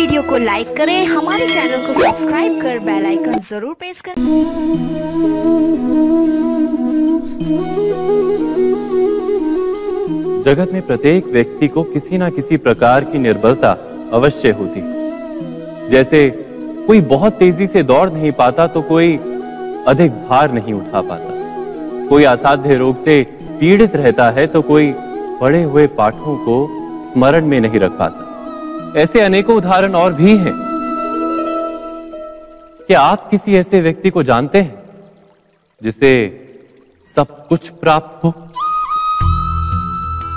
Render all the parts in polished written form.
Video को like करें, हमारे चैनल को सब्सक्राइब कर बेल आइकन जरूर प्रेस करें। जगत में प्रत्येक व्यक्ति को किसी न किसी प्रकार की निर्बलता अवश्य होती। जैसे कोई बहुत तेजी से दौड़ नहीं पाता तो कोई अधिक भार नहीं उठा पाता, कोई असाध्य रोग से पीड़ित रहता है तो कोई पढ़े हुए पाठों को स्मरण में नहीं रख पाता। ऐसे अनेकों उदाहरण और भी हैं। क्या आप किसी ऐसे व्यक्ति को जानते हैं जिसे सब कुछ प्राप्त हो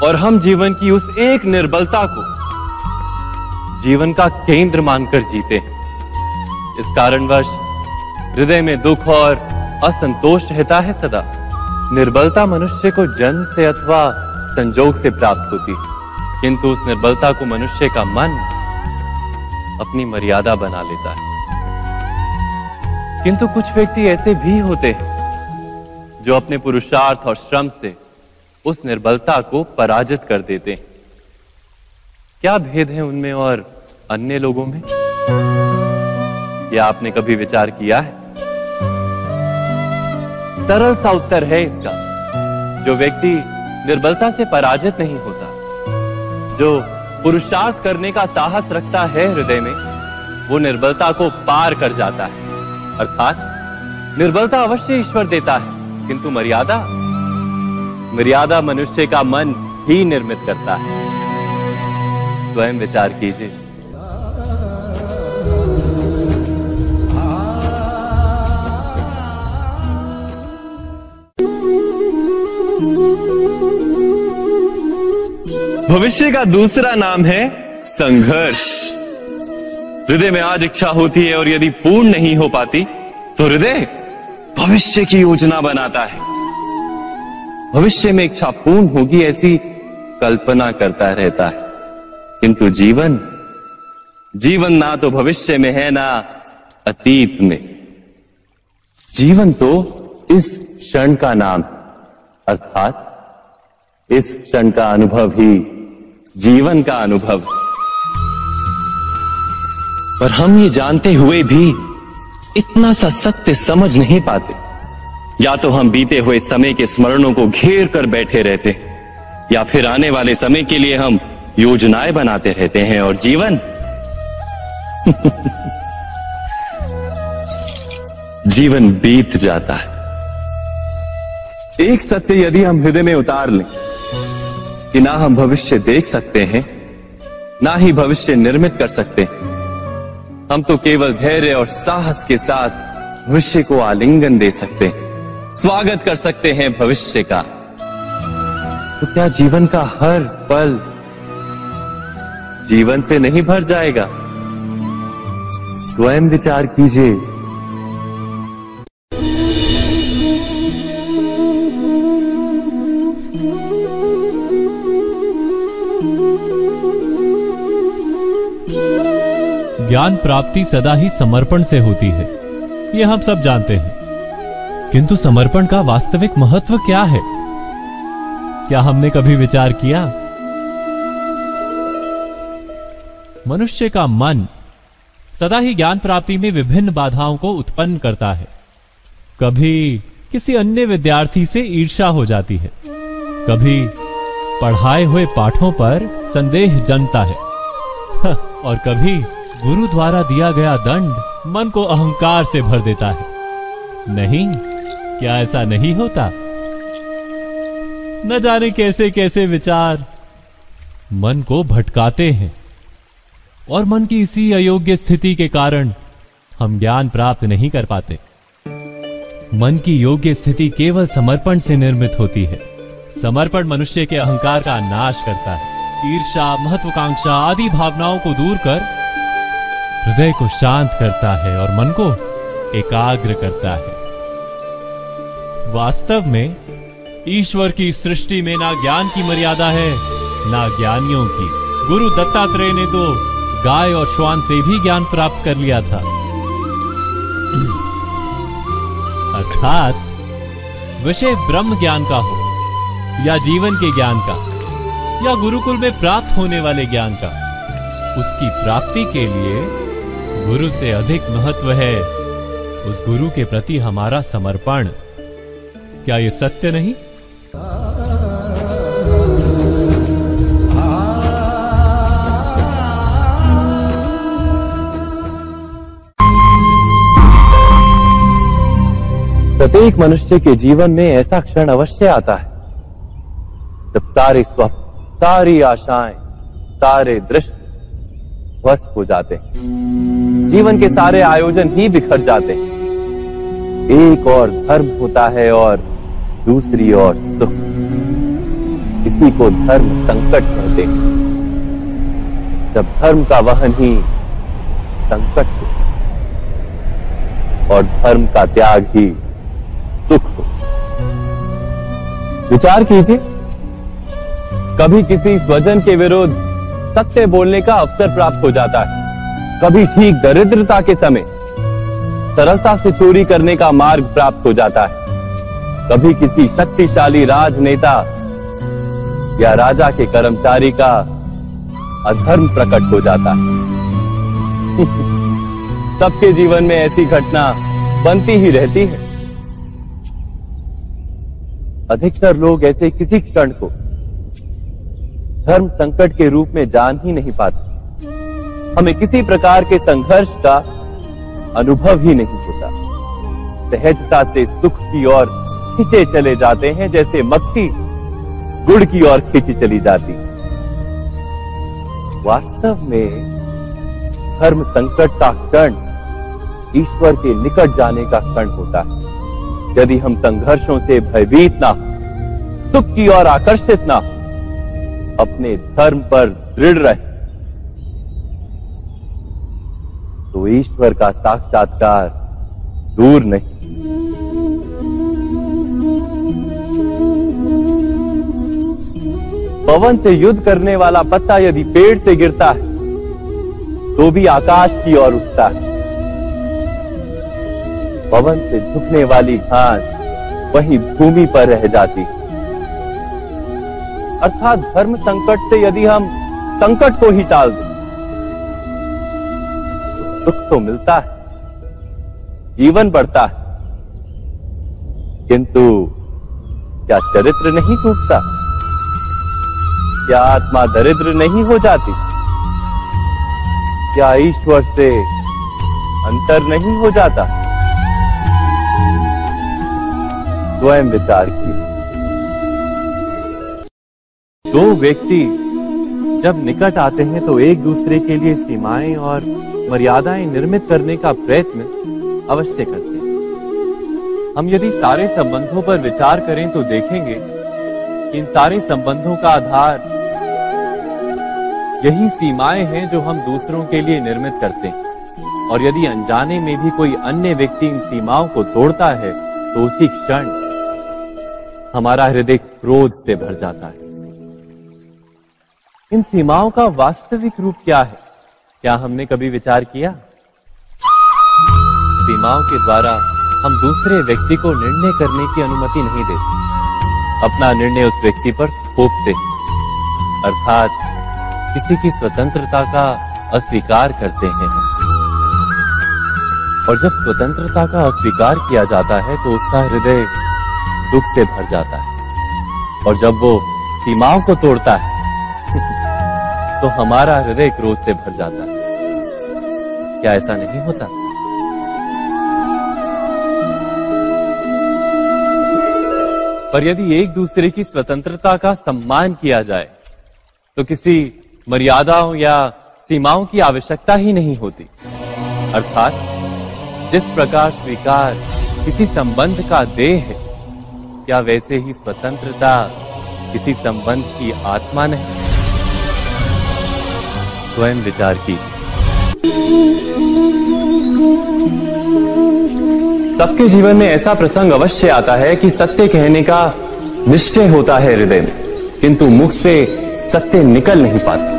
और हम जीवन की उस एक निर्बलता को जीवन का केंद्र मानकर जीते हैं? इस कारणवश हृदय में दुख और असंतोष रहता है सदा। निर्बलता मनुष्य को जन्म से अथवा संजोग से प्राप्त होती है, किंतु उस निर्बलता को मनुष्य का मन अपनी मर्यादा बना लेता है। किंतु कुछ व्यक्ति ऐसे भी होते हैं जो अपने पुरुषार्थ और श्रम से उस निर्बलता को पराजित कर देते हैं। क्या भेद है उनमें और अन्य लोगों में? क्या आपने कभी विचार किया है? सरल सा उत्तर है इसका। जो व्यक्ति निर्बलता से पराजित नहीं होता, जो पुरुषार्थ करने का साहस रखता है हृदय में, वो निर्बलता को पार कर जाता है। अर्थात निर्बलता अवश्य ईश्वर देता है, किंतु मर्यादा मनुष्य का मन ही निर्मित करता है। स्वयं विचार कीजिए। भविष्य का दूसरा नाम है संघर्ष। हृदय में आज इच्छा होती है और यदि पूर्ण नहीं हो पाती तो हृदय भविष्य की योजना बनाता है। भविष्य में इच्छा पूर्ण होगी ऐसी कल्पना करता रहता है, किंतु जीवन ना तो भविष्य में है ना अतीत में। जीवन तो इस क्षण का नाम, अर्थात इस क्षण का अनुभव ही जीवन का अनुभव। पर हम ये जानते हुए भी इतना सा सत्य समझ नहीं पाते। या तो हम बीते हुए समय के स्मरणों को घेर कर बैठे रहते, या फिर आने वाले समय के लिए हम योजनाएं बनाते रहते हैं और जीवन जीवन बीत जाता है। एक सत्य यदि हम हृदय में उतार लें कि ना हम भविष्य देख सकते हैं, ना ही भविष्य निर्मित कर सकते हैं, हम तो केवल धैर्य और साहस के साथ भविष्य को आलिंगन दे सकते हैं, स्वागत कर सकते हैं भविष्य का। तो क्या जीवन का हर पल जीवन से नहीं भर जाएगा? स्वयं विचार कीजिए। ज्ञान प्राप्ति सदा ही समर्पण से होती है, यह हम सब जानते हैं। किंतु समर्पण का वास्तविक महत्व क्या है? क्या हमने कभी विचार किया? मनुष्य का मन सदा ही ज्ञान प्राप्ति में विभिन्न बाधाओं को उत्पन्न करता है। कभी किसी अन्य विद्यार्थी से ईर्ष्या हो जाती है, कभी पढ़ाए हुए पाठों पर संदेह जन्मता है, और कभी गुरु द्वारा दिया गया दंड मन को अहंकार से भर देता है। नहीं, क्या ऐसा नहीं होता? न जाने कैसे कैसे विचार मन को भटकाते हैं, और मन की इसी अयोग्य स्थिति के कारण हम ज्ञान प्राप्त नहीं कर पाते। मन की योग्य स्थिति केवल समर्पण से निर्मित होती है। समर्पण मनुष्य के अहंकार का नाश करता है, ईर्ष्या, महत्वाकांक्षा आदि भावनाओं को दूर कर हृदय को शांत करता है और मन को एकाग्र करता है। वास्तव में ईश्वर की सृष्टि में ना ज्ञान की मर्यादा है, ना ज्ञानियों की। गुरु दत्तात्रेय ने तो गाय और श्वान से भी ज्ञान प्राप्त कर लिया था। अर्थात विषय ब्रह्म ज्ञान का हो या जीवन के ज्ञान का या गुरुकुल में प्राप्त होने वाले ज्ञान का, उसकी प्राप्ति के लिए गुरु से अधिक महत्व है उस गुरु के प्रति हमारा समर्पण। क्या ये सत्य नहीं? प्रत्येक मनुष्य के जीवन में ऐसा क्षण अवश्य आता है जब सारे स्वप्न, सारी आशाएं, सारे दृश्य ध्वस्त हो जाते हैं। जीवन के सारे आयोजन ही बिखर जाते हैं। एक और धर्म होता है और दूसरी ओर सुख। इसी को धर्म संकट कहते हैं। जब धर्म का वहन ही संकट हो और धर्म का त्याग ही सुख हो। विचार कीजिए, कभी किसी स्वजन के विरुद्ध सत्य बोलने का अवसर प्राप्त हो जाता है, कभी ठीक दरिद्रता के समय सरलता से चोरी करने का मार्ग प्राप्त हो जाता है, कभी किसी शक्तिशाली राजनेता या राजा के कर्मचारी का अधर्म प्रकट हो जाता है। सबके जीवन में ऐसी घटना बनती ही रहती है। अधिकतर लोग ऐसे किसी क्षण को धर्म संकट के रूप में जान ही नहीं पाते। हमें किसी प्रकार के संघर्ष का अनुभव ही नहीं होता। सहजता से सुख की ओर खींचे चले जाते हैं, जैसे मक्खी गुड़ की ओर खींची चली जाती। वास्तव में धर्म संकट का क्षण ईश्वर के निकट जाने का क्षण होता है। यदि हम संघर्षों से भयभीत ना हो, सुख की ओर आकर्षित ना हो, अपने धर्म पर दृढ़ रहे, तो ईश्वर का साक्षात्कार दूर नहीं। पवन से युद्ध करने वाला पत्ता यदि पेड़ से गिरता है तो भी आकाश की ओर उठता है। पवन से झुकने वाली घास वहीं भूमि पर रह जाती। अर्थात धर्म संकट से यदि हम संकट को ही टाल दें तो सुख तो मिलता है, जीवन बढ़ता है, किंतु क्या चरित्र नहीं टूटता? क्या आत्मा दरिद्र नहीं हो जाती? क्या ईश्वर से अंतर नहीं हो जाता? स्वयं विचार कीजिए। दो व्यक्ति जब निकट आते हैं तो एक दूसरे के लिए सीमाएं और मर्यादाएं निर्मित करने का प्रयत्न अवश्य करते हैं। हम यदि सारे संबंधों पर विचार करें तो देखेंगे कि इन सारे संबंधों का आधार यही सीमाएं हैं जो हम दूसरों के लिए निर्मित करते हैं। और यदि अनजाने में भी कोई अन्य व्यक्ति इन सीमाओं को तोड़ता है तो उसी क्षण हमारा हृदय क्रोध से भर जाता है। इन सीमाओं का वास्तविक रूप क्या है? क्या हमने कभी विचार किया? सीमाओं के द्वारा हम दूसरे व्यक्ति को निर्णय करने की अनुमति नहीं देते, अपना निर्णय उस व्यक्ति पर थोपते, अर्थात किसी की स्वतंत्रता का अस्वीकार करते हैं। और जब स्वतंत्रता का अस्वीकार किया जाता है तो उसका हृदय दुख से भर जाता है। और जब वो सीमाओं को तोड़ता है तो हमारा हृदय क्रोध से भर जाता है। क्या ऐसा नहीं होता? पर यदि एक दूसरे की स्वतंत्रता का सम्मान किया जाए तो किसी मर्यादाओं या सीमाओं की आवश्यकता ही नहीं होती। अर्थात जिस प्रकार स्वीकार किसी संबंध का देह है, क्या वैसे ही स्वतंत्रता किसी संबंध की आत्मा नहीं? स्वयं विचार कीजिए। सबके जीवन में ऐसा प्रसंग अवश्य आता है कि सत्य कहने का निश्चय होता है हृदय में, किंतु मुख से सत्य निकल नहीं पाता।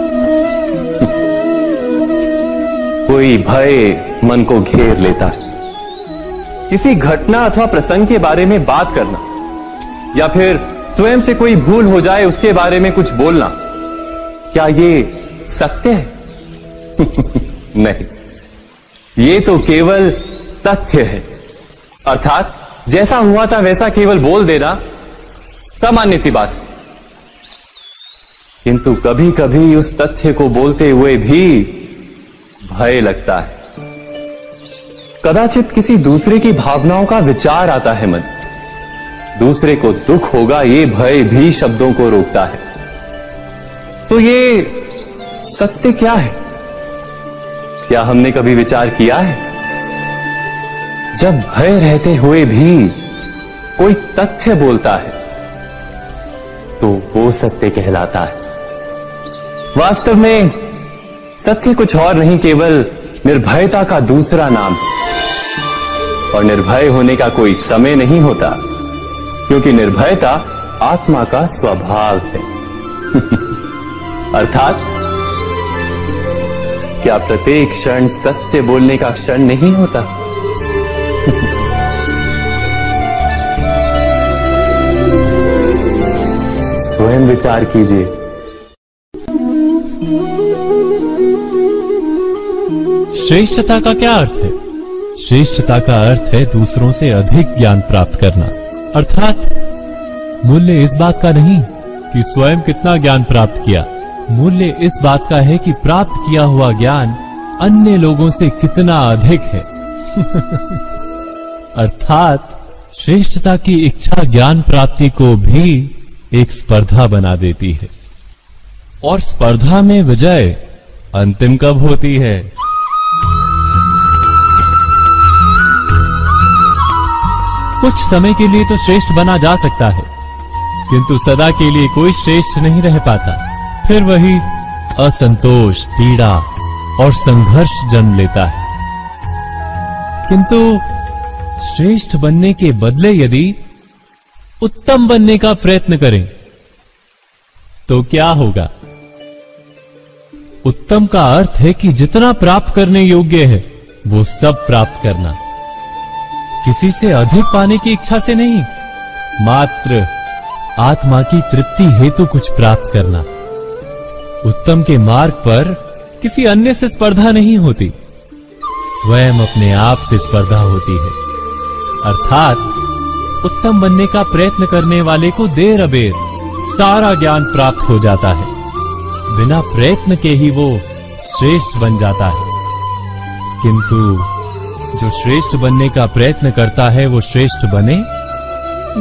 कोई भय मन को घेर लेता है। किसी घटना अथवा प्रसंग के बारे में बात करना या फिर स्वयं से कोई भूल हो जाए उसके बारे में कुछ बोलना, क्या ये सत्य है? नहीं, ये तो केवल तथ्य है। अर्थात जैसा हुआ था वैसा केवल बोल देना सामान्य सी बात है। किंतु कभी कभी उस तथ्य को बोलते हुए भी भय लगता है। कदाचित किसी दूसरे की भावनाओं का विचार आता है मन, दूसरे को दुख होगा ये भय भी शब्दों को रोकता है। तो ये सत्य क्या है? क्या हमने कभी विचार किया है? जब भय रहते हुए भी कोई तथ्य बोलता है तो वो सत्य कहलाता है। वास्तव में सत्य कुछ और नहीं, केवल निर्भयता का दूसरा नाम है। और निर्भय होने का कोई समय नहीं होता, क्योंकि निर्भयता आत्मा का स्वभाव है। अर्थात क्या प्रत्येक क्षण सत्य बोलने का क्षण नहीं होता? स्वयं विचार कीजिए। श्रेष्ठता का क्या अर्थ है? श्रेष्ठता का अर्थ है दूसरों से अधिक ज्ञान प्राप्त करना। अर्थात मूल्य इस बात का नहीं कि स्वयं कितना ज्ञान प्राप्त किया, मूल्य इस बात का है कि प्राप्त किया हुआ ज्ञान अन्य लोगों से कितना अधिक है। अर्थात श्रेष्ठता की इच्छा ज्ञान प्राप्ति को भी एक स्पर्धा बना देती है। और स्पर्धा में विजय अंतिम कब होती है? कुछ समय के लिए तो श्रेष्ठ बना जा सकता है, किंतु सदा के लिए कोई श्रेष्ठ नहीं रह पाता। फिर वही असंतोष, पीड़ा और संघर्ष जन्म लेता है। किंतु श्रेष्ठ बनने के बदले यदि उत्तम बनने का प्रयत्न करें तो क्या होगा? उत्तम का अर्थ है कि जितना प्राप्त करने योग्य है वो सब प्राप्त करना, किसी से अधिक पाने की इच्छा से नहीं, मात्र आत्मा की तृप्ति हेतु कुछ प्राप्त करना। उत्तम के मार्ग पर किसी अन्य से स्पर्धा नहीं होती, स्वयं अपने आप से स्पर्धा होती है। अर्थात उत्तम बनने का प्रयत्न करने वाले को देर अबेर सारा ज्ञान प्राप्त हो जाता है, बिना प्रयत्न के ही वो श्रेष्ठ बन जाता है। किंतु जो श्रेष्ठ बनने का प्रयत्न करता है वो श्रेष्ठ बने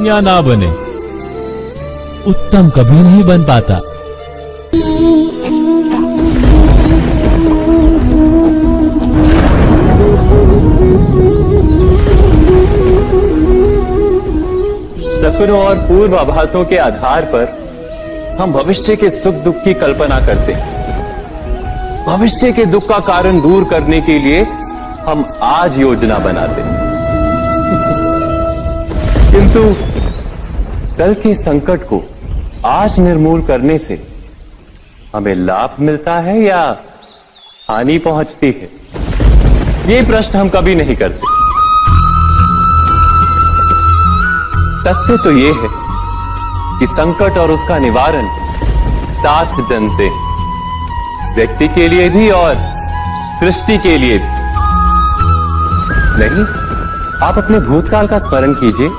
या ना बने, उत्तम कभी नहीं बन पाता। सपनों और पूर्वाभासों के आधार पर हम भविष्य के सुख दुख की कल्पना करते हैं। भविष्य के दुख का कारण दूर करने के लिए हम आज योजना बनाते हैं। किंतु कल के संकट को आज निर्मूल करने से हमें लाभ मिलता है या हानि पहुंचती है? ये प्रश्न हम कभी नहीं करते। सत्य तो ये है कि संकट और उसका निवारण साथ जनते हैं, व्यक्ति के लिए भी और सृष्टि के लिए भी। नहीं, आप अपने भूतकाल का स्मरण कीजिए,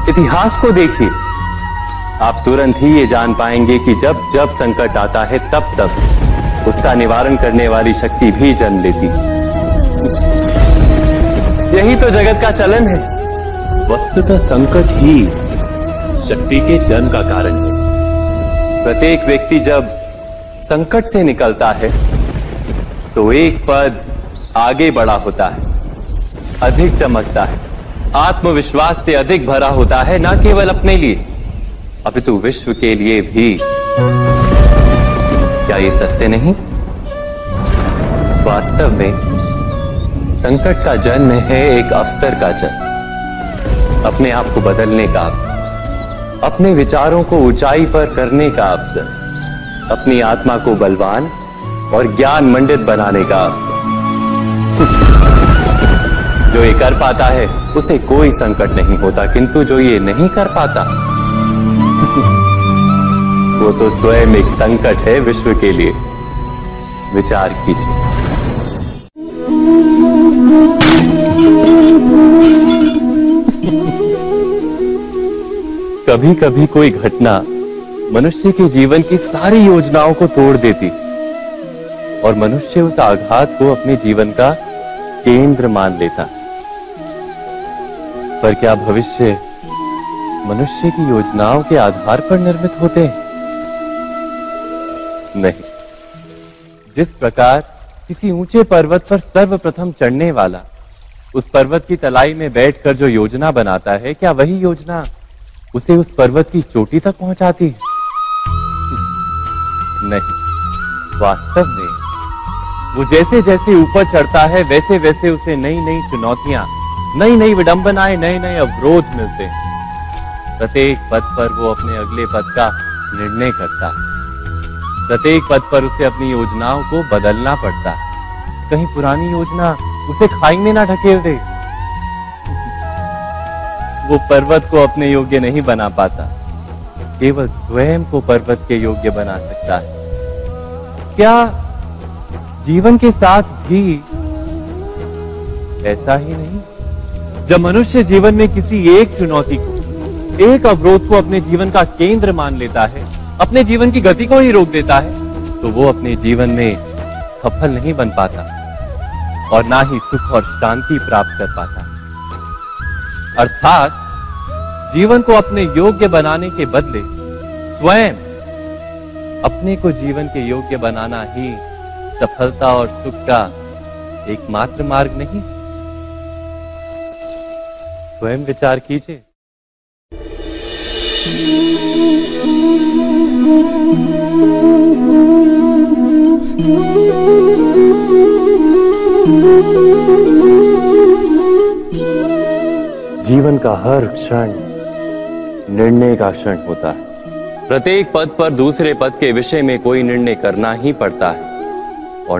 इतिहास को देखिए, आप तुरंत ही ये जान पाएंगे कि जब जब संकट आता है तब तब उसका निवारण करने वाली शक्ति भी जन्म लेती है। यही तो जगत का चलन है। वस्तुतः संकट ही शक्ति के जन्म का कारण है। प्रत्येक व्यक्ति जब संकट से निकलता है तो एक पद आगे बढ़ा होता है, अधिक चमकता है, आत्मविश्वास से अधिक भरा होता है, न केवल अपने लिए अपितु विश्व के लिए भी। क्या ये सत्य नहीं? वास्तव में संकट का जन्म है एक अवसर का जन्म, अपने आप को बदलने का, अपने विचारों को ऊंचाई पर करने का अवसर, अपनी आत्मा को बलवान और ज्ञान मंडित बनाने का अवसर। जो ये कर पाता है उसे कोई संकट नहीं होता, किंतु जो ये नहीं कर पाता वो तो स्वयं एक संकट है विश्व के लिए। विचार कीजिए। कभी कभी कोई घटना मनुष्य के जीवन की सारी योजनाओं को तोड़ देती और मनुष्य उस आघात को अपने जीवन का केंद्र मान लेता। पर क्या भविष्य मनुष्य की योजनाओं के आधार पर निर्मित होते हैं? नहीं। जिस प्रकार किसी ऊंचे पर्वत पर सर्वप्रथम चढ़ने वाला उस पर्वत की तलाई में बैठकर जो योजना बनाता है, क्या वही योजना उसे उस पर्वत की चोटी तक पहुंचाती है? नहीं। वास्तव में वो जैसे जैसे ऊपर चढ़ता है वैसे वैसे उसे नई नई चुनौतियां, नई नई विडंबनाएं, नए नए अवरोध मिलते हैं। प्रत्येक पद पर वो अपने अगले पद का निर्णय करता है। प्रत्येक पद पर उसे अपनी योजनाओं को बदलना पड़ता है। कहीं पुरानी योजना उसे खाई में ना ढकेल दे। वो पर्वत को अपने योग्य नहीं बना पाता, केवल स्वयं को पर्वत के योग्य बना सकता है। क्या जीवन के साथ भी ऐसा ही नहीं? जब मनुष्य जीवन में किसी एक चुनौती को, एक अवरोध को अपने जीवन का केंद्र मान लेता है, अपने जीवन की गति को ही रोक देता है, तो वो अपने जीवन में सफल नहीं बन पाता और ना ही सुख और शांति प्राप्त कर पाता। अर्थात जीवन को अपने योग्य बनाने के बदले स्वयं अपने को जीवन के योग्य बनाना ही सफलता और सुख का एकमात्र मार्ग नहीं। स्वयं विचार कीजिए। जीवन का हर क्षण निर्णय का क्षण होता है। प्रत्येक पद पर दूसरे पद के विषय में कोई निर्णय करना ही पड़ता है और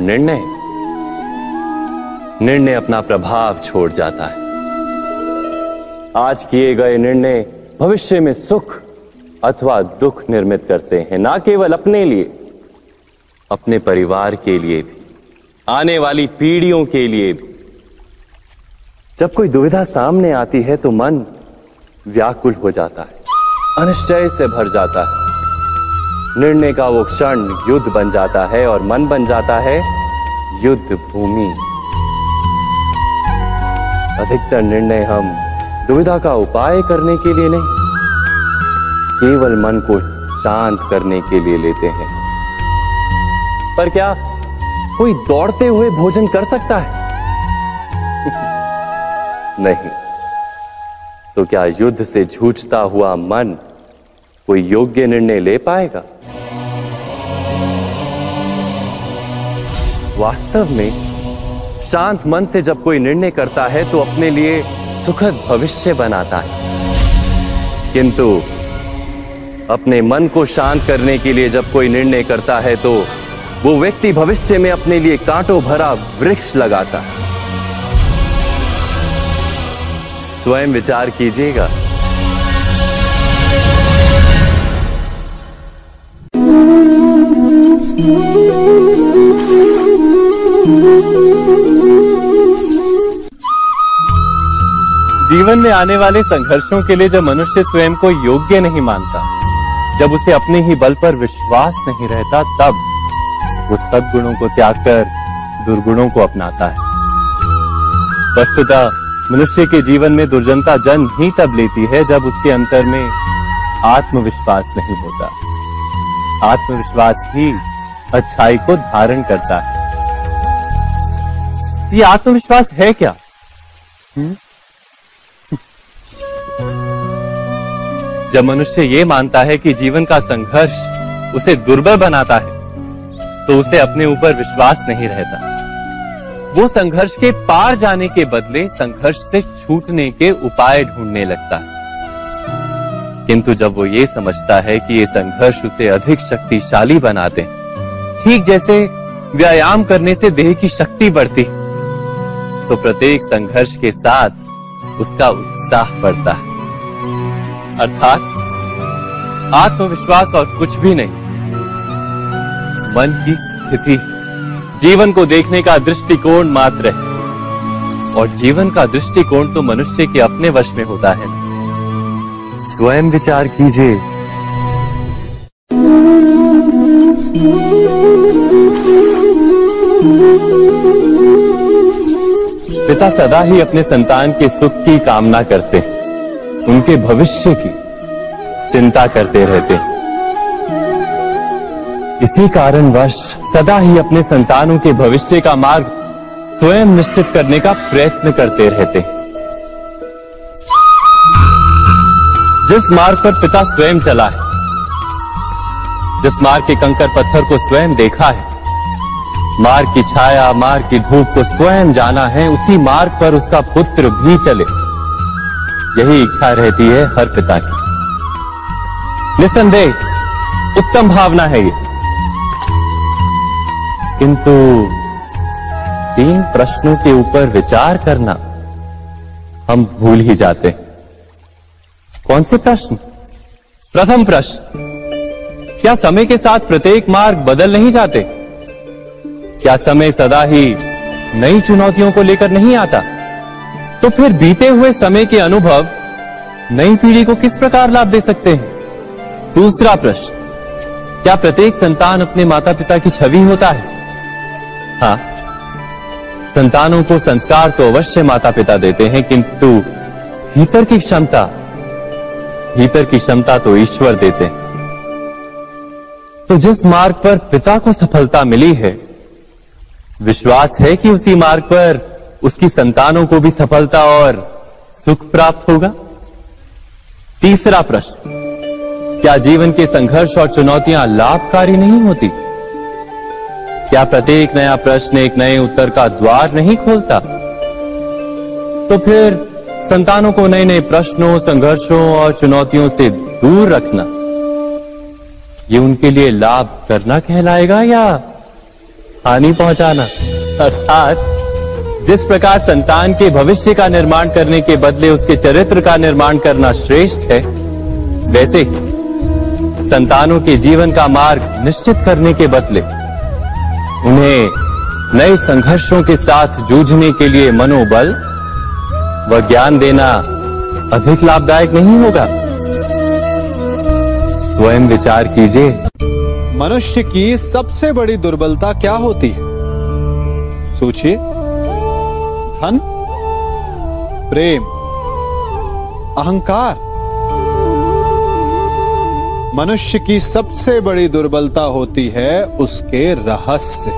निर्णय अपना प्रभाव छोड़ जाता है। आज किए गए निर्णय भविष्य में सुख अथवा दुख निर्मित करते हैं, ना केवल अपने लिए, अपने परिवार के लिए भी, आने वाली पीढ़ियों के लिए भी। जब कोई दुविधा सामने आती है तो मन व्याकुल हो जाता है, अनिश्चय से भर जाता है। निर्णय का वो क्षण युद्ध बन जाता है और मन बन जाता है युद्ध भूमि। अधिकतर निर्णय हम दुविधा का उपाय करने के लिए नहीं, केवल मन को शांत करने के लिए लेते हैं। पर क्या कोई दौड़ते हुए भोजन कर सकता है? नहीं। तो क्या युद्ध से जूझता हुआ मन कोई योग्य निर्णय ले पाएगा? वास्तव में शांत मन से जब कोई निर्णय करता है तो अपने लिए सुखद भविष्य बनाता है। किंतु अपने मन को शांत करने के लिए जब कोई निर्णय करता है तो वो व्यक्ति भविष्य में अपने लिए कांटों भरा वृक्ष लगाता है। स्वयं विचार कीजिएगा। जीवन में आने वाले संघर्षों के लिए जब मनुष्य स्वयं को योग्य नहीं मानता, जब उसे अपने ही बल पर विश्वास नहीं रहता, तब वो सद्गुणों को त्याग कर दुर्गुणों को अपनाता है। वस्तुतः मनुष्य के जीवन में दुर्जनता जन्म ही तब लेती है जब उसके अंतर में आत्मविश्वास नहीं होता। आत्मविश्वास ही अच्छाई को धारण करता है। ये आत्मविश्वास है क्या? जब मनुष्य ये मानता है कि जीवन का संघर्ष उसे दुर्बल बनाता है, तो उसे अपने ऊपर विश्वास नहीं रहता। वो संघर्ष के पार जाने के बदले संघर्ष से छूटने के उपाय ढूंढने लगता है। किंतु जब वो ये समझता है कि ये संघर्ष उसे अधिक शक्तिशाली बनाते हैं, ठीक जैसे व्यायाम करने से देह की शक्ति बढ़ती, तो प्रत्येक संघर्ष के साथ उसका उत्साह बढ़ता है। अर्थात आत्मविश्वास और कुछ भी नहीं, मन की स्थिति, जीवन को देखने का दृष्टिकोण मात्र है। और जीवन का दृष्टिकोण तो मनुष्य के अपने वश में होता है। स्वयं विचार कीजिए। पिता सदा ही अपने संतान के सुख की कामना करते, उनके भविष्य की चिंता करते रहते। इसी कारणवश सदा ही अपने संतानों के भविष्य का मार्ग स्वयं निश्चित करने का प्रयत्न करते रहते। जिस मार्ग पर पिता स्वयं चला है, जिस मार्ग के कंकर पत्थर को स्वयं देखा है, मार्ग की छाया, मार्ग की धूप को स्वयं जाना है, उसी मार्ग पर उसका पुत्र भी चले, यही इच्छा रहती है हर पिता की। निस्संदेह उत्तम भावना है ये, किंतु 3 प्रश्नों के ऊपर विचार करना हम भूल ही जाते। कौन से प्रश्न? प्रथम प्रश्न, क्या समय के साथ प्रत्येक मार्ग बदल नहीं जाते? क्या समय सदा ही नई चुनौतियों को लेकर नहीं आता? तो फिर बीते हुए समय के अनुभव नई पीढ़ी को किस प्रकार लाभ दे सकते हैं? दूसरा प्रश्न, क्या प्रत्येक संतान अपने माता पिता की छवि होता है? हाँ, संतानों को संस्कार तो अवश्य माता पिता देते हैं, किंतु भीतर की क्षमता तो ईश्वर देते हैं। तो जिस मार्ग पर पिता को सफलता मिली है, विश्वास है कि उसी मार्ग पर उसकी संतानों को भी सफलता और सुख प्राप्त होगा। तीसरा प्रश्न, क्या जीवन के संघर्ष और चुनौतियां लाभकारी नहीं होती? क्या प्रत्येक नया प्रश्न एक नए उत्तर का द्वार नहीं खोलता? तो फिर संतानों को नए नए प्रश्नों, संघर्षों और चुनौतियों से दूर रखना, ये उनके लिए लाभ करना कहलाएगा या हानि पहुंचाना? अर्थात जिस प्रकार संतान के भविष्य का निर्माण करने के बदले उसके चरित्र का निर्माण करना श्रेष्ठ है, वैसे ही संतानों के जीवन का मार्ग निश्चित करने के बदले उन्हें नए संघर्षों के साथ जूझने के लिए मनोबल व ज्ञान देना अधिक लाभदायक नहीं होगा? स्वयं विचार कीजिए। मनुष्य की सबसे बड़ी दुर्बलता क्या होती है? सोचिए। धन, प्रेम, अहंकार। मनुष्य की सबसे बड़ी दुर्बलता होती है उसके रहस्य।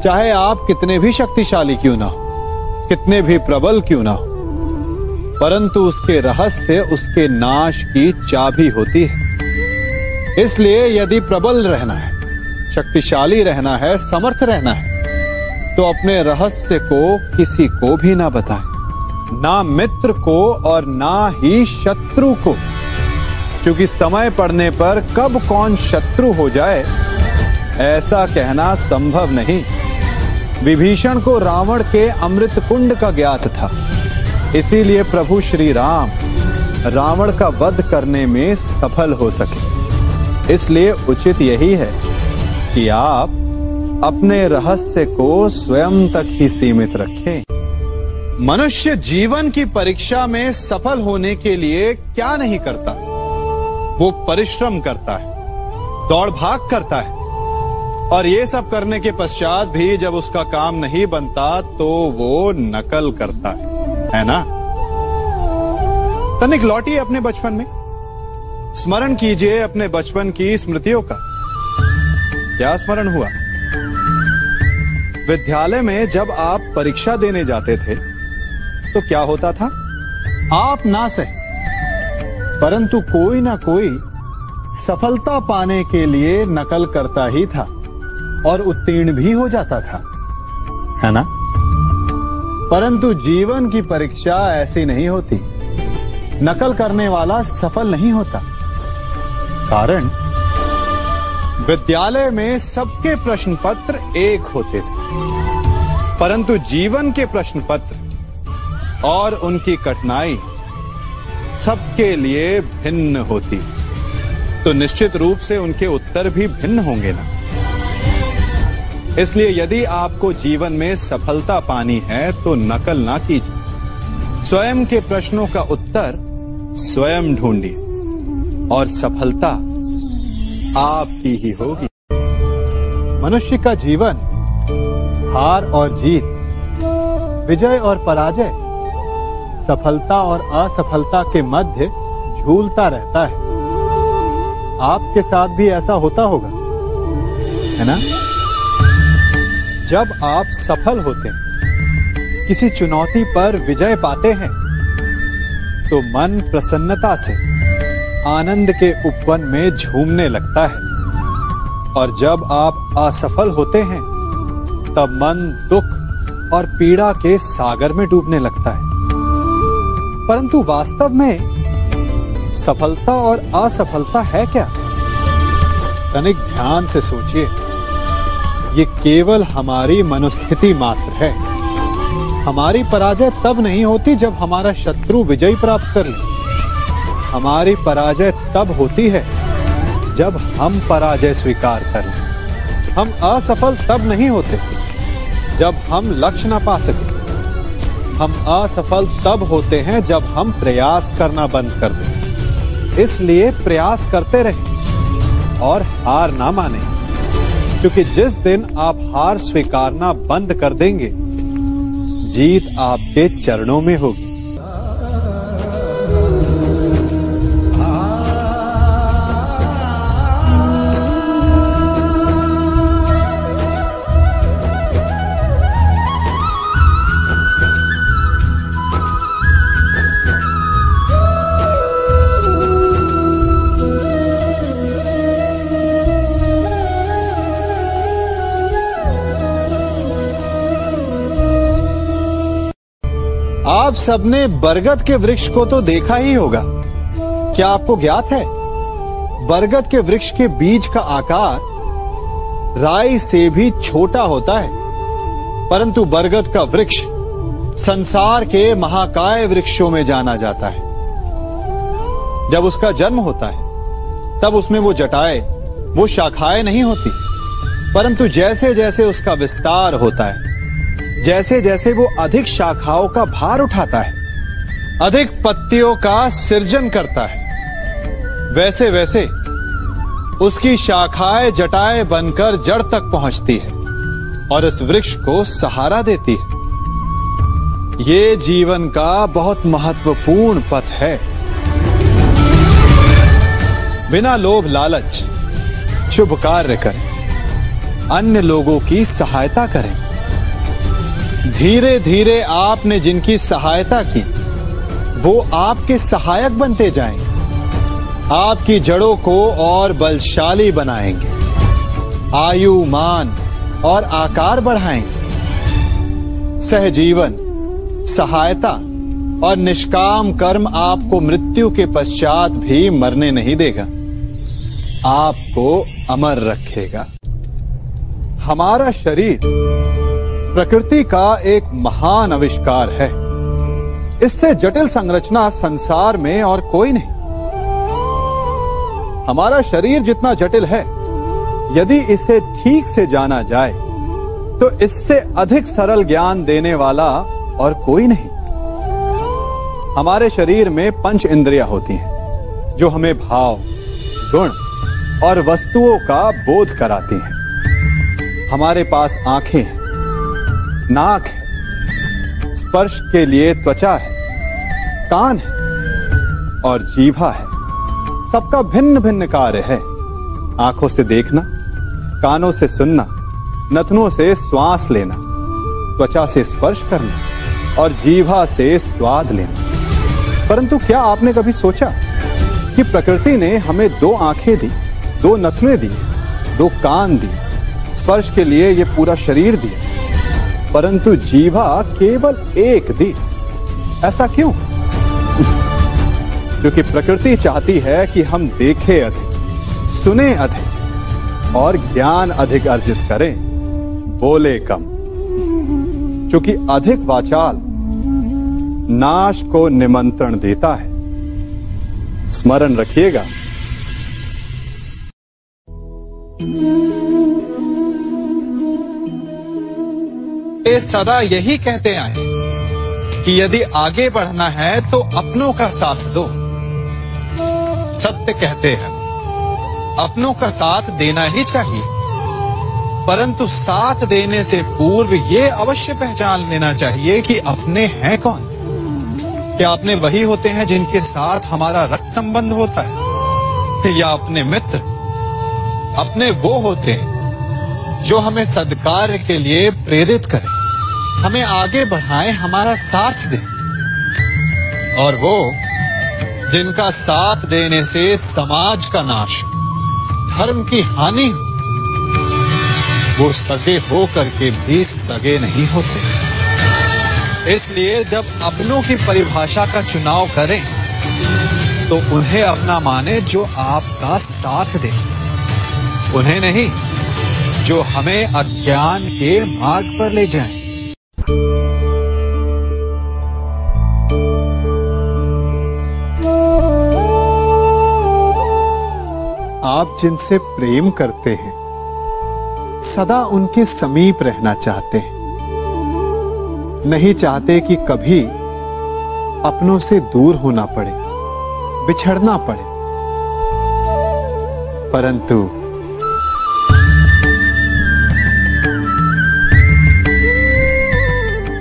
चाहे आप कितने भी शक्तिशाली क्यों ना हो, कितने भी प्रबल क्यों ना हो, परंतु उसके रहस्य उसके नाश की चाबी होती है। इसलिए यदि प्रबल रहना है, शक्तिशाली रहना है, समर्थ रहना है, तो अपने रहस्य को किसी को भी ना बताएं, ना मित्र को और ना ही शत्रु को, क्योंकि समय पड़ने पर कब कौन शत्रु हो जाए ऐसा कहना संभव नहीं। विभीषण को रावण के अमृत कुंड का ज्ञात था, इसीलिए प्रभु श्री राम रावण का वध करने में सफल हो सके। इसलिए उचित यही है कि आप अपने रहस्य को स्वयं तक ही सीमित रखें। मनुष्य जीवन की परीक्षा में सफल होने के लिए क्या नहीं करता? वो परिश्रम करता है, दौड़ भाग करता है, और ये सब करने के पश्चात भी जब उसका काम नहीं बनता तो वो नकल करता है ना? तनिक लौटिए अपने बचपन में, स्मरण कीजिए अपने बचपन की स्मृतियों का। क्या स्मरण हुआ? विद्यालय में जब आप परीक्षा देने जाते थे तो क्या होता था? आप ना सही, परंतु कोई ना कोई सफलता पाने के लिए नकल करता ही था और उत्तीर्ण भी हो जाता था, है ना? परंतु जीवन की परीक्षा ऐसी नहीं होती। नकल करने वाला सफल नहीं होता। कारण विद्यालय में सबके प्रश्न पत्र एक होते थे, परंतु जीवन के प्रश्न पत्र और उनकी कठिनाई सबके लिए भिन्न होती, तो निश्चित रूप से उनके उत्तर भी भिन्न होंगे ना। इसलिए यदि आपको जीवन में सफलता पानी है तो नकल ना कीजिए। स्वयं के प्रश्नों का उत्तर स्वयं ढूंढिए और सफलता आपकी ही होगी। मनुष्य का जीवन हार और जीत, विजय और पराजय, सफलता और असफलता के मध्य झूलता रहता है। आपके साथ भी ऐसा होता होगा, है ना? जब आप सफल होते हैं, किसी चुनौती पर विजय पाते हैं, तो मन प्रसन्नता से आनंद के उपवन में झूमने लगता है। और जब आप असफल होते हैं, तब मन दुख और पीड़ा के सागर में डूबने लगता है। परंतु वास्तव में सफलता और असफलता है क्या? तनिक ध्यान से सोचिए। ये केवल हमारी मनोस्थिति मात्र है। हमारी पराजय तब नहीं होती जब हमारा शत्रु विजय प्राप्त कर ले। हमारी पराजय तब होती है जब हम पराजय स्वीकार कर लें। हम असफल तब नहीं होते जब हम लक्ष्य ना पा सके। हम असफल तब होते हैं जब हम प्रयास करना बंद कर दें। इसलिए प्रयास करते रहें और हार ना मानें, क्योंकि जिस दिन आप हार स्वीकारना बंद कर देंगे, जीत आपके चरणों में होगी। आप सबने बरगद के वृक्ष को तो देखा ही होगा। क्या आपको ज्ञात है, बरगद के वृक्ष के बीज का आकार राई से भी छोटा होता है। परंतु बरगद का वृक्ष संसार के महाकाय वृक्षों में जाना जाता है। जब उसका जन्म होता है, तब उसमें वो जटाएं, वो शाखाएं नहीं होती। परंतु जैसे जैसे उसका विस्तार होता है, जैसे जैसे वो अधिक शाखाओं का भार उठाता है, अधिक पत्तियों का सृजन करता है, वैसे वैसे उसकी शाखाएं जटाएं बनकर जड़ तक पहुंचती है और इस वृक्ष को सहारा देती है। ये जीवन का बहुत महत्वपूर्ण पथ है। बिना लोभ लालच शुभ कार्य करें, अन्य लोगों की सहायता करें। धीरे धीरे आपने जिनकी सहायता की, वो आपके सहायक बनते जाएंगे, आपकी जड़ों को और बलशाली बनाएंगे, आयु, मान और आकार बढ़ाएंगे। सहजीवन, सहायता और निष्काम कर्म आपको मृत्यु के पश्चात भी मरने नहीं देगा, आपको अमर रखेगा। हमारा शरीर प्रकृति का एक महान आविष्कार है। इससे जटिल संरचना संसार में और कोई नहीं। हमारा शरीर जितना जटिल है, यदि इसे ठीक से जाना जाए तो इससे अधिक सरल ज्ञान देने वाला और कोई नहीं। हमारे शरीर में 5 इंद्रियां होती हैं, जो हमें भाव, गुण और वस्तुओं का बोध कराती हैं। हमारे पास आंखें हैं, नाक है, स्पर्श के लिए त्वचा है, कान है और जीभा है। सबका भिन्न भिन्न कार्य है। आंखों से देखना, कानों से सुनना, नथनों से श्वास लेना, त्वचा से स्पर्श करना और जीभा से स्वाद लेना। परंतु क्या आपने कभी सोचा कि प्रकृति ने हमें 2 आंखें दी, 2 नथने दी, 2 कान दी, स्पर्श के लिए ये पूरा शरीर दिया, परंतु जीभा केवल 1 दी? ऐसा क्यों? क्योंकि प्रकृति चाहती है कि हम देखें अधिक, सुने अधिक और ज्ञान अधिक अर्जित करें, बोले कम। क्योंकि अधिक वाचाल नाश को निमंत्रण देता है। स्मरण रखिएगा। ये सदा यही कहते आए कि यदि आगे बढ़ना है तो अपनों का साथ दो। सत्य कहते हैं, अपनों का साथ देना ही चाहिए, परंतु साथ देने से पूर्व ये अवश्य पहचान लेना चाहिए कि अपने हैं कौन। क्या अपने वही होते हैं जिनके साथ हमारा रक्त संबंध होता है, या अपने मित्र? अपने वो होते हैं जो हमें सद्कार्य के लिए प्रेरित करें, हमें आगे बढ़ाएं, हमारा साथ दें। और वो जिनका साथ देने से समाज का नाश, धर्म की हानि हो, वो सगे हो करके भी सगे नहीं होते। इसलिए जब अपनों की परिभाषा का चुनाव करें तो उन्हें अपना माने जो आपका साथ दे, उन्हें नहीं जो हमें अज्ञान के मार्ग पर ले जाएं। आप जिनसे प्रेम करते हैं सदा उनके समीप रहना चाहते हैं, नहीं चाहते कि कभी अपनों से दूर होना पड़े, बिछड़ना पड़े। परंतु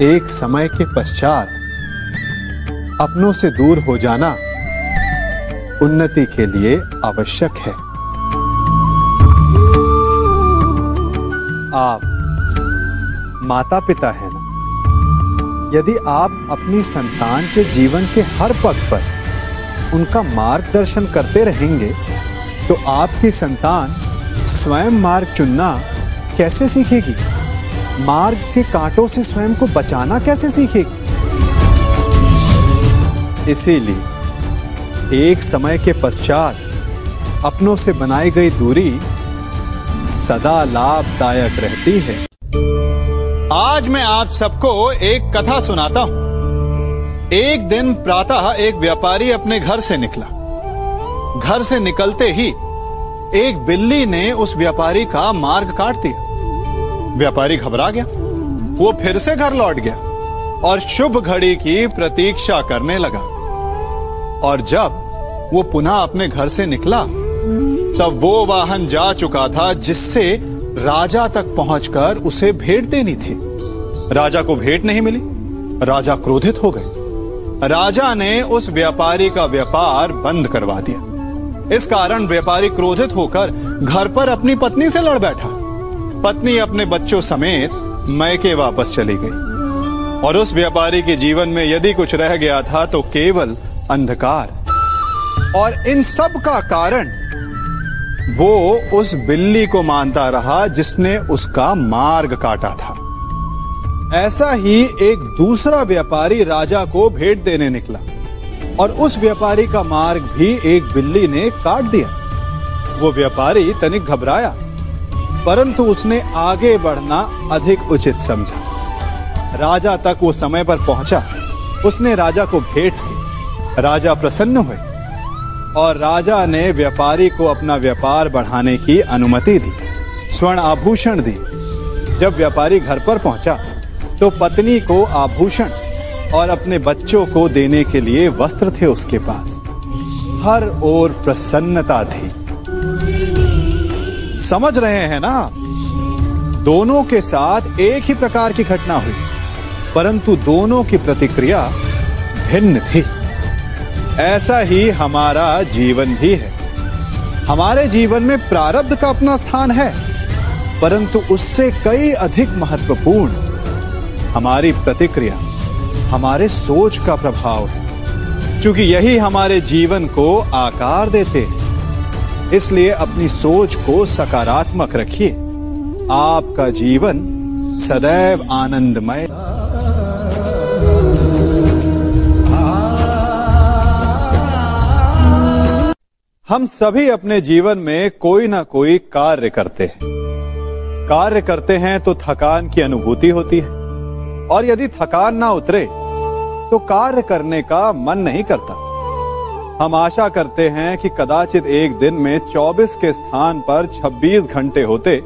एक समय के पश्चात अपनों से दूर हो जाना उन्नति के लिए आवश्यक है। आप माता पिता हैं ना, यदि आप अपनी संतान के जीवन के हर पग पर उनका मार्गदर्शन करते रहेंगे तो आपकी संतान स्वयं मार्ग चुनना कैसे सीखेगी, मार्ग के कांटों से स्वयं को बचाना कैसे सीखेगी। इसीलिए एक समय के पश्चात अपनों से बनाई गई दूरी सदा लाभदायक रहती है। आज मैं आप सबको एक कथा सुनाता हूं। एक दिन प्रातः एक व्यापारी अपने घर से निकला। घर से निकलते ही एक बिल्ली ने उस व्यापारी का मार्ग काट दिया। व्यापारी घबरा गया, वो फिर से घर लौट गया और शुभ घड़ी की प्रतीक्षा करने लगा। और जब वो पुनः अपने घर से निकला तब वो वाहन जा चुका था जिससे राजा तक पहुंचकर उसे भेंट देनी थी। राजा को भेंट नहीं मिली, राजा क्रोधित हो गए। राजा ने उस व्यापारी का व्यापार बंद करवा दिया। इस कारण व्यापारी क्रोधित होकर घर पर अपनी पत्नी से लड़ बैठा। पत्नी अपने बच्चों समेत मैके वापस चली गई और उस व्यापारी के जीवन में यदि कुछ रह गया था तो केवल अंधकार। और इन सब का कारण वो उस बिल्ली को मानता रहा जिसने उसका मार्ग काटा था। ऐसा ही एक दूसरा व्यापारी राजा को भेंट देने निकला और उस व्यापारी का मार्ग भी एक बिल्ली ने काट दिया। वो व्यापारी तनिक घबराया, परंतु उसने आगे बढ़ना अधिक उचित समझा। राजा तक वो समय पर पहुंचा। उसने राजा को भेंट दी। राजा प्रसन्न हुए और राजा ने व्यापारी को अपना व्यापार बढ़ाने की अनुमति दी, स्वर्ण आभूषण दी। जब व्यापारी घर पर पहुंचा तो पत्नी को आभूषण और अपने बच्चों को देने के लिए वस्त्र थे उसके पास। हर ओर प्रसन्नता थी। समझ रहे हैं ना, दोनों के साथ एक ही प्रकार की घटना हुई, परंतु दोनों की प्रतिक्रिया भिन्न थी। ऐसा ही हमारा जीवन भी है। हमारे जीवन में प्रारब्ध का अपना स्थान है, परंतु उससे कई अधिक महत्वपूर्ण हमारी प्रतिक्रिया, हमारे सोच का प्रभाव है, क्योंकि यही हमारे जीवन को आकार देते हैं। इसलिए अपनी सोच को सकारात्मक रखिए। आपका जीवन सदैव आनंदमय। हम सभी अपने जीवन में कोई ना कोई कार्य करते हैं। कार्य करते हैं तो थकान की अनुभूति होती है, और यदि थकान ना उतरे तो कार्य करने का मन नहीं करता। हम आशा करते हैं कि कदाचित एक दिन में 24 के स्थान पर 26 घंटे होते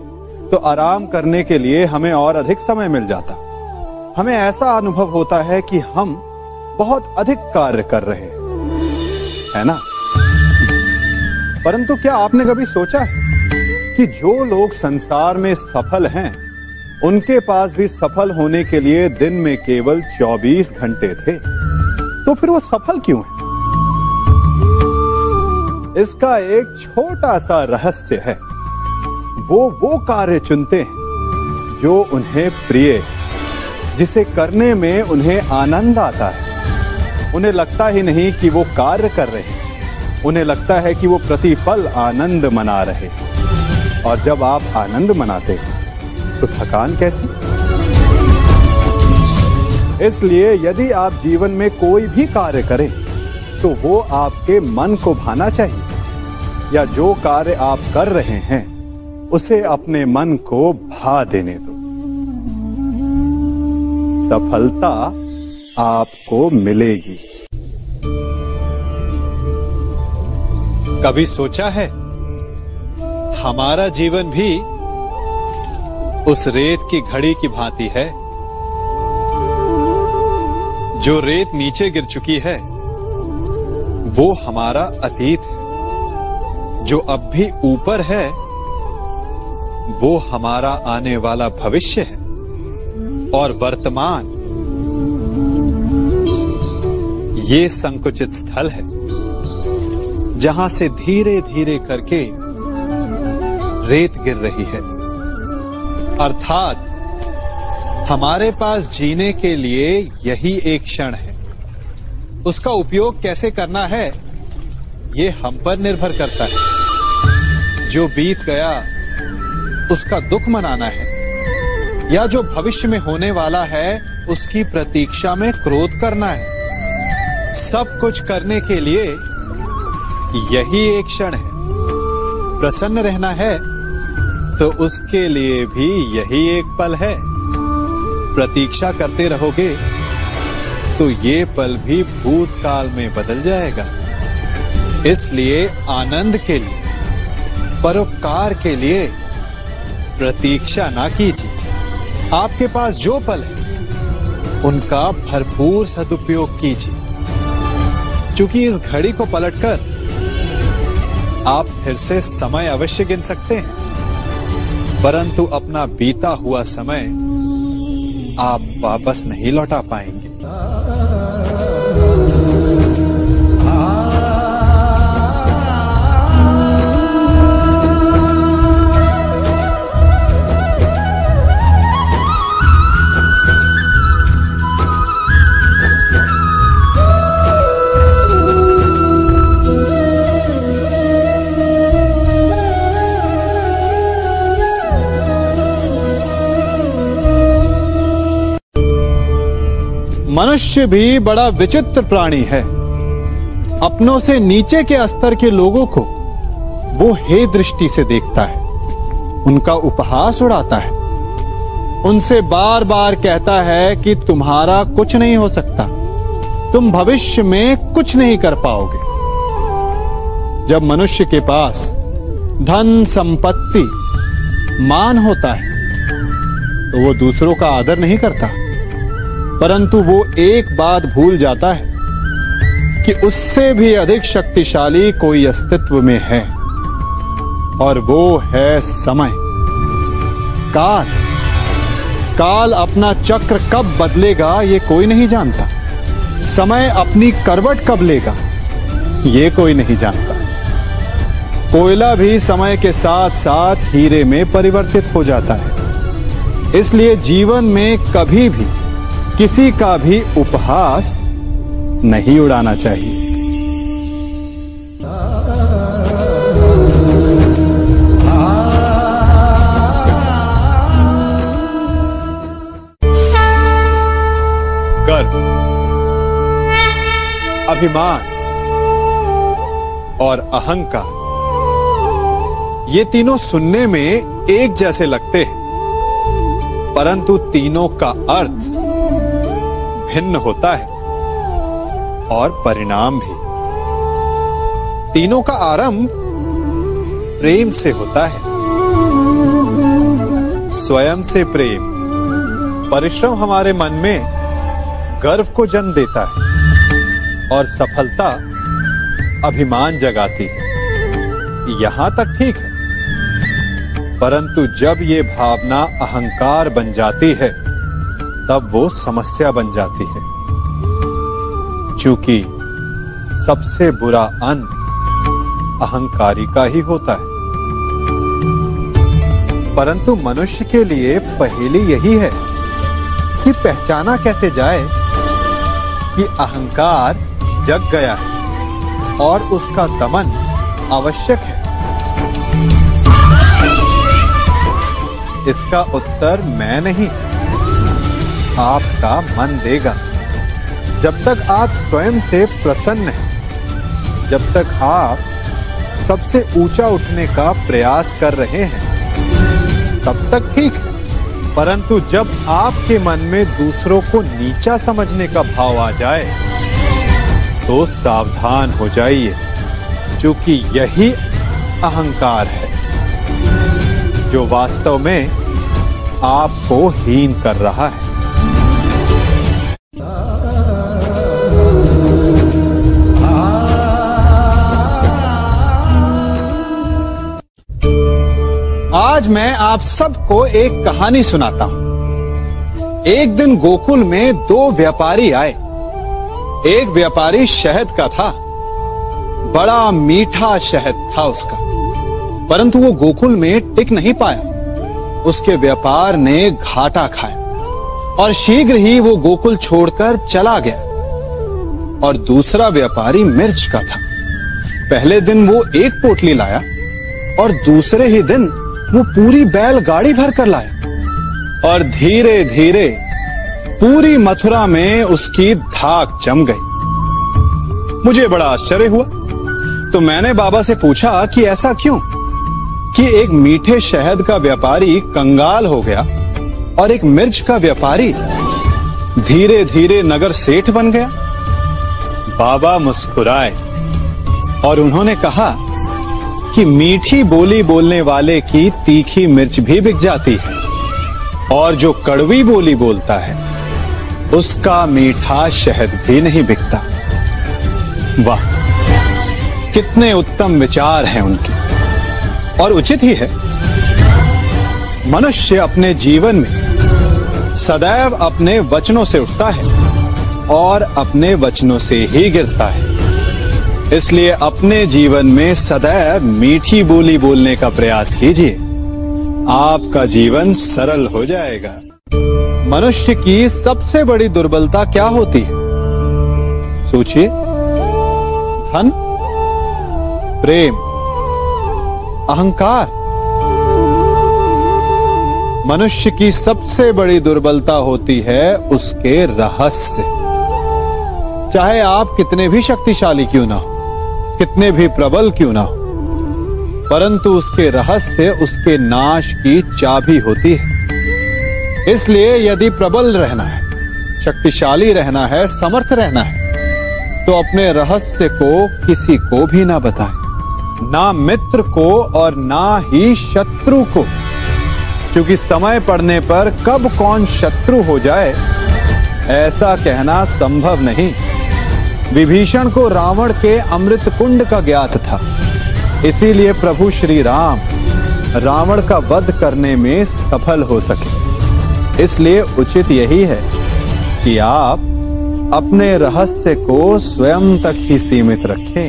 तो आराम करने के लिए हमें और अधिक समय मिल जाता, हमें ऐसा अनुभव होता है कि हम बहुत अधिक कार्य कर रहे हैं, है ना? परंतु क्या आपने कभी सोचा है कि जो लोग संसार में सफल हैं, उनके पास भी सफल होने के लिए दिन में केवल 24 घंटे थे, तो फिर वो सफल क्यों हैं? इसका एक छोटा सा रहस्य है। वो कार्य चुनते हैं जो उन्हें प्रिय है, जिसे करने में उन्हें आनंद आता है। उन्हें लगता ही नहीं कि वो कार्य कर रहे हैं, उन्हें लगता है कि वो प्रतिपल आनंद मना रहे हैं। और जब आप आनंद मनाते हैं तो थकान कैसी? इसलिए यदि आप जीवन में कोई भी कार्य करें तो वो आपके मन को भाना चाहिए, या जो कार्य आप कर रहे हैं उसे अपने मन को भा देने दो। सफलता आपको मिलेगी। कभी सोचा है हमारा जीवन भी उस रेत की घड़ी की भांति है? जो रेत नीचे गिर चुकी है वो हमारा अतीत है, जो अब भी ऊपर है वो हमारा आने वाला भविष्य है, और वर्तमान ये संकुचित स्थल है जहां से धीरे धीरे करके रेत गिर रही है। अर्थात हमारे पास जीने के लिए यही एक क्षण है। उसका उपयोग कैसे करना है ये हम पर निर्भर करता है। जो बीत गया उसका दुख मनाना है, या जो भविष्य में होने वाला है उसकी प्रतीक्षा में क्रोध करना है। सब कुछ करने के लिए यही एक क्षण है। प्रसन्न रहना है तो उसके लिए भी यही एक पल है। प्रतीक्षा करते रहोगे तो ये पल भी भूतकाल में बदल जाएगा। इसलिए आनंद के लिए, परोपकार के लिए प्रतीक्षा ना कीजिए। आपके पास जो पल है उनका भरपूर सदुपयोग कीजिए, क्योंकि इस घड़ी को पलटकर आप फिर से समय अवश्य गिन सकते हैं, परंतु अपना बीता हुआ समय आप वापस नहीं लौटा पाएंगे। मनुष्य भी बड़ा विचित्र प्राणी है। अपनों से नीचे के स्तर के लोगों को वो हे दृष्टि से देखता है, उनका उपहास उड़ाता है, उनसे बार बार कहता है कि तुम्हारा कुछ नहीं हो सकता, तुम भविष्य में कुछ नहीं कर पाओगे। जब मनुष्य के पास धन, संपत्ति, मान होता है तो वो दूसरों का आदर नहीं करता, परंतु वो एक बात भूल जाता है कि उससे भी अधिक शक्तिशाली कोई अस्तित्व में है, और वो है समय। काल काल अपना चक्र कब बदलेगा ये कोई नहीं जानता। समय अपनी करवट कब लेगा ये कोई नहीं जानता। कोयला भी समय के साथ साथ हीरे में परिवर्तित हो जाता है। इसलिए जीवन में कभी भी किसी का भी उपहास नहीं उड़ाना चाहिए। गर्व, अभिमान और अहंकार, ये तीनों सुनने में एक जैसे लगते हैं, परंतु तीनों का अर्थ भिन्न होता है और परिणाम भी। तीनों का आरंभ प्रेम से होता है। स्वयं से प्रेम, परिश्रम हमारे मन में गर्व को जन्म देता है और सफलता अभिमान जगाती है। यहां तक ठीक है, परंतु जब ये भावना अहंकार बन जाती है तब वो समस्या बन जाती है, क्योंकि सबसे बुरा अंत अहंकारी का ही होता है। परंतु मनुष्य के लिए पहेली यही है कि पहचाना कैसे जाए कि अहंकार जग गया है और उसका दमन आवश्यक है। इसका उत्तर मैं नहीं, आपका मन देगा। जब तक आप स्वयं से प्रसन्न हैं, जब तक आप सबसे ऊंचा उठने का प्रयास कर रहे हैं, तब तक ठीक है। परंतु जब आपके मन में दूसरों को नीचा समझने का भाव आ जाए तो सावधान हो जाइए, क्योंकि यही अहंकार है जो वास्तव में आपको हीन कर रहा है। आज मैं आप सबको एक कहानी सुनाता हूं। एक दिन गोकुल में दो व्यापारी आए। एक व्यापारी शहद का था, बड़ा मीठा शहद था उसका, परंतु वो गोकुल में टिक नहीं पाया। उसके व्यापार ने घाटा खाया और शीघ्र ही वो गोकुल छोड़कर चला गया। और दूसरा व्यापारी मिर्च का था। पहले दिन वो एक पोटली लाया और दूसरे ही दिन वो पूरी बैलगाड़ी भर कर लाया और धीरे धीरे पूरी मथुरा में उसकी धाक जम गई। मुझे बड़ा आश्चर्य हुआ, तो मैंने बाबा से पूछा कि ऐसा क्यों कि एक मीठे शहद का व्यापारी कंगाल हो गया और एक मिर्च का व्यापारी धीरे धीरे नगर सेठ बन गया। बाबा मुस्कुराए और उन्होंने कहा कि मीठी बोली बोलने वाले की तीखी मिर्च भी बिक जाती है और जो कड़वी बोली बोलता है उसका मीठा शहद भी नहीं बिकता। वाह, कितने उत्तम विचार हैं उनके, और उचित ही है। मनुष्य अपने जीवन में सदैव अपने वचनों से उठता है और अपने वचनों से ही गिरता है। इसलिए अपने जीवन में सदैव मीठी बोली बोलने का प्रयास कीजिए, आपका जीवन सरल हो जाएगा। मनुष्य की सबसे बड़ी दुर्बलता क्या होती है? सोचिए। धन, प्रेम, अहंकार। मनुष्य की सबसे बड़ी दुर्बलता होती है उसके रहस्य। चाहे आप कितने भी शक्तिशाली क्यों ना हो, कितने भी प्रबल क्यों ना हो, परंतु उसके रहस्य उसके नाश की चाबी होती है। इसलिए यदि प्रबल रहना है, शक्तिशाली रहना है, समर्थ रहना है, तो अपने रहस्य को किसी को भी ना बताएं, ना मित्र को और ना ही शत्रु को, क्योंकि समय पड़ने पर कब कौन शत्रु हो जाए ऐसा कहना संभव नहीं। विभीषण को रावण के अमृत कुंड का ज्ञात था, इसीलिए प्रभु श्री राम रावण का वध करने में सफल हो सके। इसलिए उचित यही है कि आप अपने रहस्य को स्वयं तक ही सीमित रखें।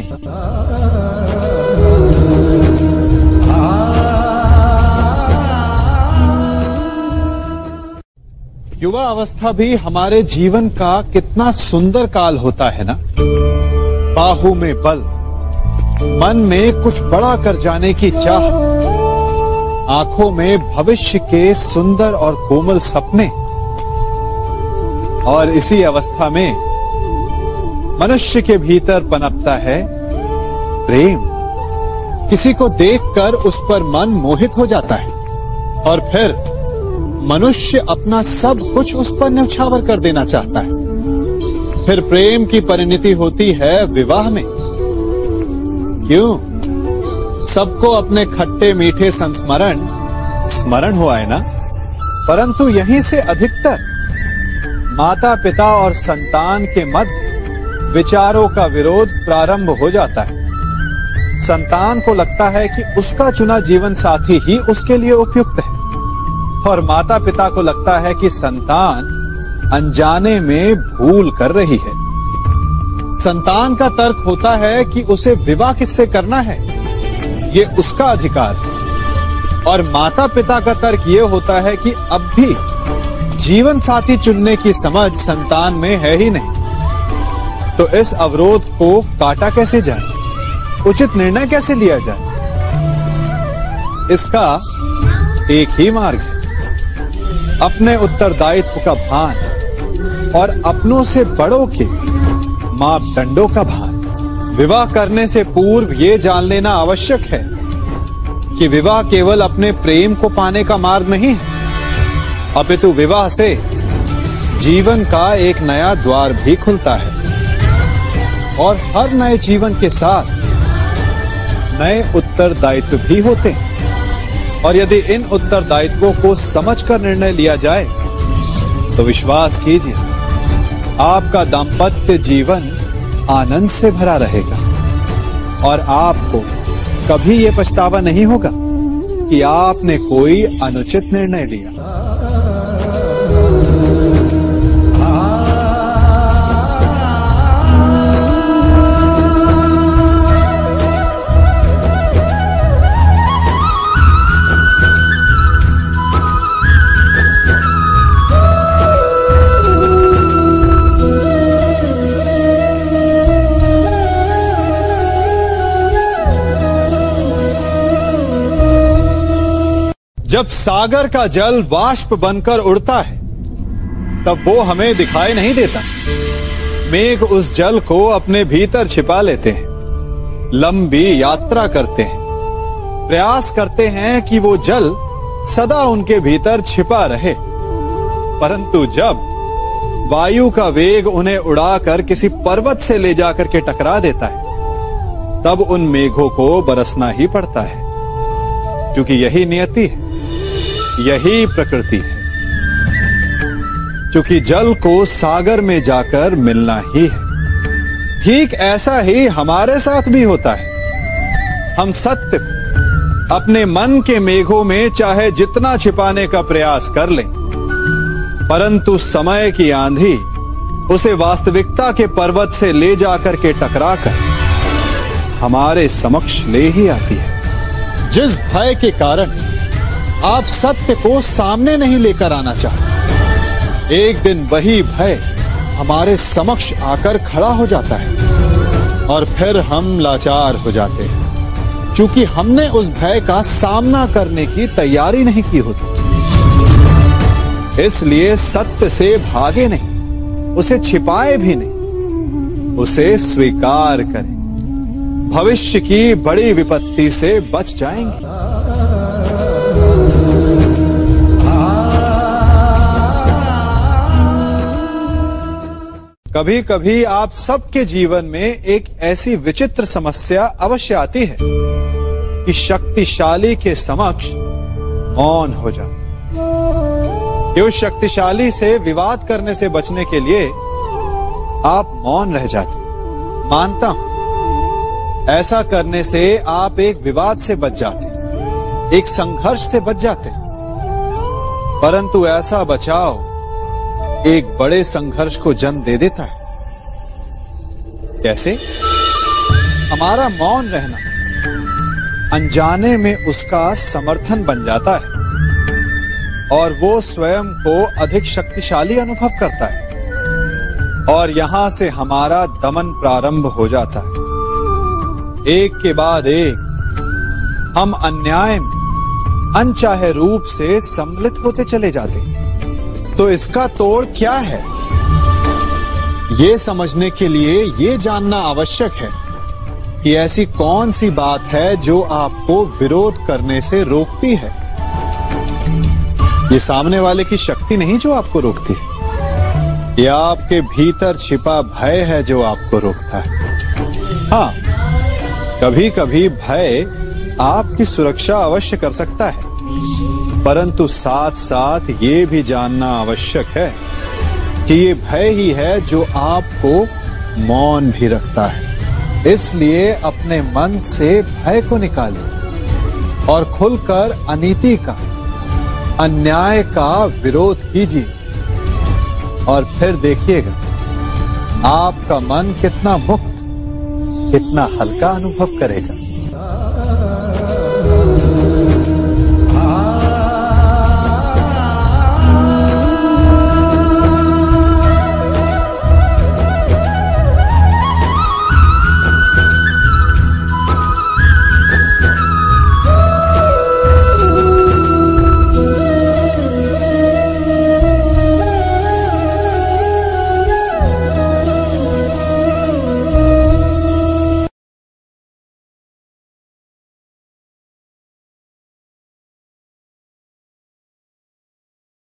युवा अवस्था भी हमारे जीवन का कितना सुंदर काल होता है ना। बाहु में बल, मन में कुछ बड़ा कर जाने की चाह, आंखों में भविष्य के सुंदर और कोमल सपने। और इसी अवस्था में मनुष्य के भीतर पनपता है प्रेम। किसी को देखकर उस पर मन मोहित हो जाता है और फिर मनुष्य अपना सब कुछ उस पर न्यौछावर कर देना चाहता है। फिर प्रेम की परिणति होती है विवाह में। क्यों? सबको अपने खट्टे मीठे संस्मरण स्मरण हुआ है ना। परंतु यहीं से अधिकतर माता पिता और संतान के मध्य विचारों का विरोध प्रारंभ हो जाता है। संतान को लगता है कि उसका चुना जीवन साथी ही उसके लिए उपयुक्त है, और माता पिता को लगता है कि संतान अनजाने में भूल कर रही है। संतान का तर्क होता है कि उसे विवाह किससे करना है, ये उसका अधिकार है, और माता पिता का तर्क ये होता है कि अब भी जीवन साथी चुनने की समझ संतान में है ही नहीं। तो इस अवरोध को काटा कैसे जाए, उचित निर्णय कैसे लिया जाए? इसका एक ही मार्ग है, अपने उत्तरदायित्व का भान और अपनों से बड़ों के मापदंडों का भान। विवाह करने से पूर्व ये जान लेना आवश्यक है कि विवाह केवल अपने प्रेम को पाने का मार्ग नहीं है, अपितु विवाह से जीवन का एक नया द्वार भी खुलता है, और हर नए जीवन के साथ नए उत्तरदायित्व भी होते हैं। और यदि इन उत्तरदायित्वों को समझकर निर्णय लिया जाए तो विश्वास कीजिए, आपका दाम्पत्य जीवन आनंद से भरा रहेगा, और आपको कभी यह पछतावा नहीं होगा कि आपने कोई अनुचित निर्णय लिया। जब सागर का जल वाष्प बनकर उड़ता है तब वो हमें दिखाई नहीं देता। मेघ उस जल को अपने भीतर छिपा लेते हैं, लंबी यात्रा करते हैं, प्रयास करते हैं कि वो जल सदा उनके भीतर छिपा रहे। परंतु जब वायु का वेग उन्हें उड़ाकर किसी पर्वत से ले जाकर के टकरा देता है, तब उन मेघों को बरसना ही पड़ता है, क्योंकि यही नियति है, यही प्रकृति है। क्योंकि जल को सागर में जाकर मिलना ही है। ठीक ऐसा ही हमारे साथ भी होता है। हम सत्य को अपने मन के मेघों में चाहे जितना छिपाने का प्रयास कर लें, परंतु समय की आंधी उसे वास्तविकता के पर्वत से ले जाकर के टकराकर हमारे समक्ष ले ही आती है। जिस भय के कारण आप सत्य को सामने नहीं लेकर आना चाहते, एक दिन वही भय हमारे समक्ष आकर खड़ा हो जाता है, और फिर हम लाचार हो जाते हैं, क्योंकि हमने उस भय का सामना करने की तैयारी नहीं की होती। इसलिए सत्य से भागे नहीं, उसे छिपाए भी नहीं, उसे स्वीकार करें। भविष्य की बड़ी विपत्ति से बच जाएंगे। कभी कभी आप सबके जीवन में एक ऐसी विचित्र समस्या अवश्य आती है कि शक्तिशाली के समक्ष मौन हो जाए। उस शक्तिशाली से विवाद करने से बचने के लिए आप मौन रह जाते। मानता हूं, ऐसा करने से आप एक विवाद से बच जाते, एक संघर्ष से बच जाते, परंतु ऐसा बचाव एक बड़े संघर्ष को जन्म दे देता है। कैसे? हमारा मौन रहना अनजाने में उसका समर्थन बन जाता है, और वो स्वयं को अधिक शक्तिशाली अनुभव करता है, और यहां से हमारा दमन प्रारंभ हो जाता है। एक के बाद एक हम अन्याय में अनचाहे रूप से सम्मिलित होते चले जाते हैं। तो इसका तोड़ क्या है? ये समझने के लिए ये जानना आवश्यक है कि ऐसी कौन सी बात है जो आपको विरोध करने से रोकती है। ये सामने वाले की शक्ति नहीं जो आपको रोकती है, ये आपके भीतर छिपा भय है जो आपको रोकता है। हाँ, कभी कभी भय आपकी सुरक्षा अवश्य कर सकता है, परंतु साथ साथ ये भी जानना आवश्यक है कि ये भय ही है जो आपको मौन भी रखता है। इसलिए अपने मन से भय को निकालिए और खुलकर अनीति का, अन्याय का विरोध कीजिए और फिर देखिएगा आपका मन कितना मुक्त, कितना हल्का अनुभव करेगा।